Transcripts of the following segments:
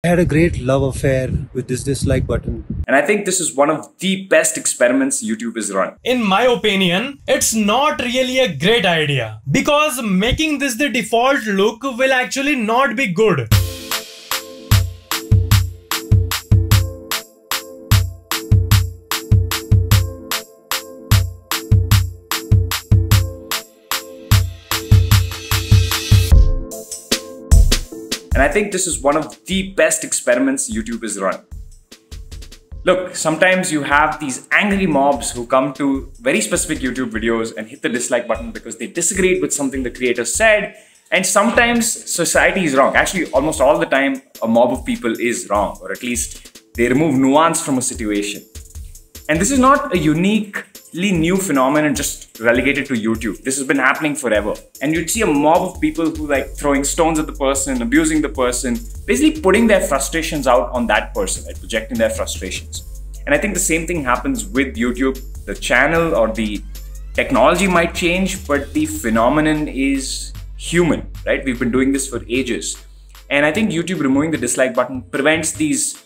I had a great love affair with this dislike button. And I think this is one of the best experiments YouTube has run. In my opinion, it's not really a great idea because making this the default look will actually not be good. And I think this is one of the best experiments YouTube has run. Look, sometimes you have these angry mobs who come to very specific YouTube videos and hit the dislike button because they disagreed with something the creator said. And sometimes society is wrong. Actually, almost all the time, a mob of people is wrong, or at least they remove nuance from a situation. And this is not a uniquely new phenomenon just relegated to YouTube. This has been happening forever. And you'd see a mob of people who like throwing stones at the person, abusing the person, basically putting their frustrations out on that person, like projecting their frustrations. And I think the same thing happens with YouTube. The channel or the technology might change, but the phenomenon is human, right? We've been doing this for ages. And I think YouTube removing the dislike button prevents these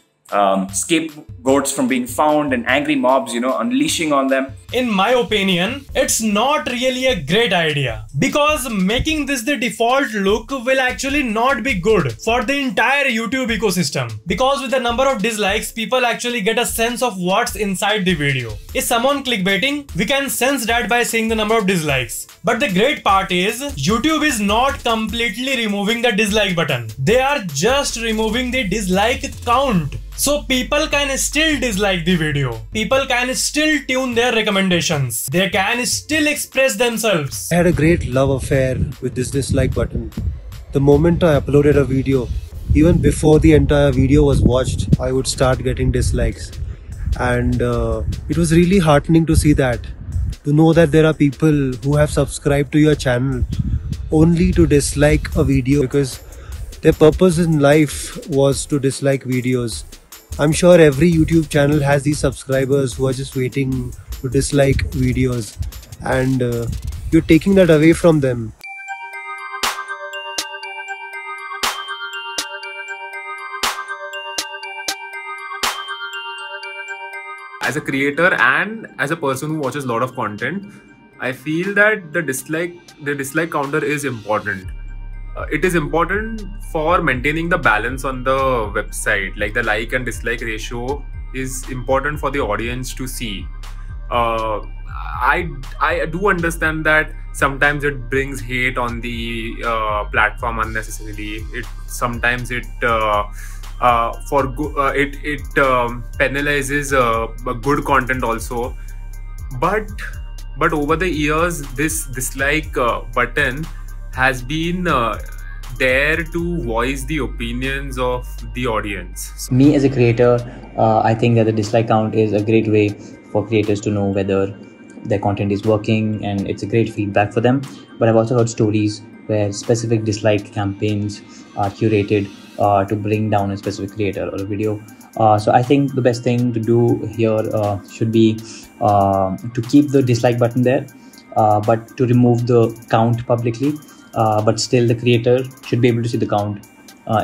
scapegoats from being found and angry mobs, unleashing on them. In my opinion, it's not really a great idea because making this the default look will actually not be good for the entire YouTube ecosystem. Because with the number of dislikes, people actually get a sense of what's inside the video. Is someone clickbaiting? We can sense that by seeing the number of dislikes. But the great part is, YouTube is not completely removing the dislike button. They are just removing the dislike count. So people can still dislike the video. People can still tune their recommendations. They can still express themselves. I had a great love affair with this dislike button. The moment I uploaded a video, even before the entire video was watched, I would start getting dislikes. And it was really heartening to see that. To know that there are people who have subscribed to your channel only to dislike a video because their purpose in life was to dislike videos. I'm sure every YouTube channel has these subscribers who are just waiting to dislike videos, and you're taking that away from them. As a creator and as a person who watches a lot of content, I feel that the dislike counter is important. It is important for maintaining the balance on the website. Like the like and dislike ratio is important for the audience to see. I do understand that sometimes it brings hate on the platform unnecessarily. Sometimes it penalizes good content also. But over the years, this dislike button has been there to voice the opinions of the audience. Me as a creator, I think that the dislike count is a great way for creators to know whether their content is working, and it's a great feedback for them. But I've also heard stories where specific dislike campaigns are curated to bring down a specific creator or a video. So I think the best thing to do here should be to keep the dislike button there, but to remove the count publicly. But still the creator should be able to see the count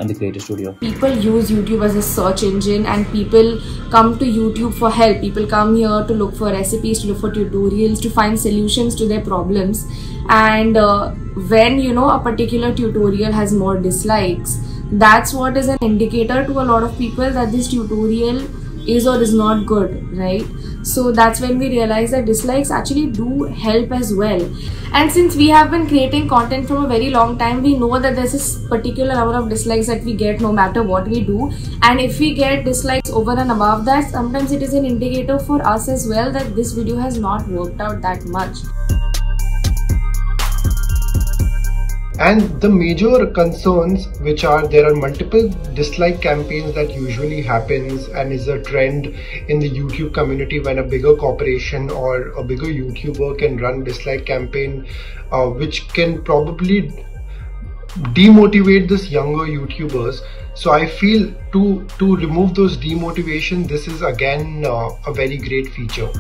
in the creator studio. People use YouTube as a search engine, and people come to YouTube for help. People come here to look for recipes, to look for tutorials, to find solutions to their problems. And when a particular tutorial has more dislikes, that's what is an indicator to a lot of people that this tutorial is or is not good, right? So that's when we realize that dislikes actually do help as well. And since we have been creating content from a very long time, we know that there's this particular number of dislikes that we get no matter what we do. And if we get dislikes over and above that, sometimes it is an indicator for us as well that this video has not worked out that much. And the major concerns which are, there are multiple dislike campaigns that usually happens and is a trend in the YouTube community when a bigger corporation or a bigger YouTuber can run dislike campaign, which can probably demotivate this younger YouTubers. So I feel to remove those demotivation, this is again a very great feature.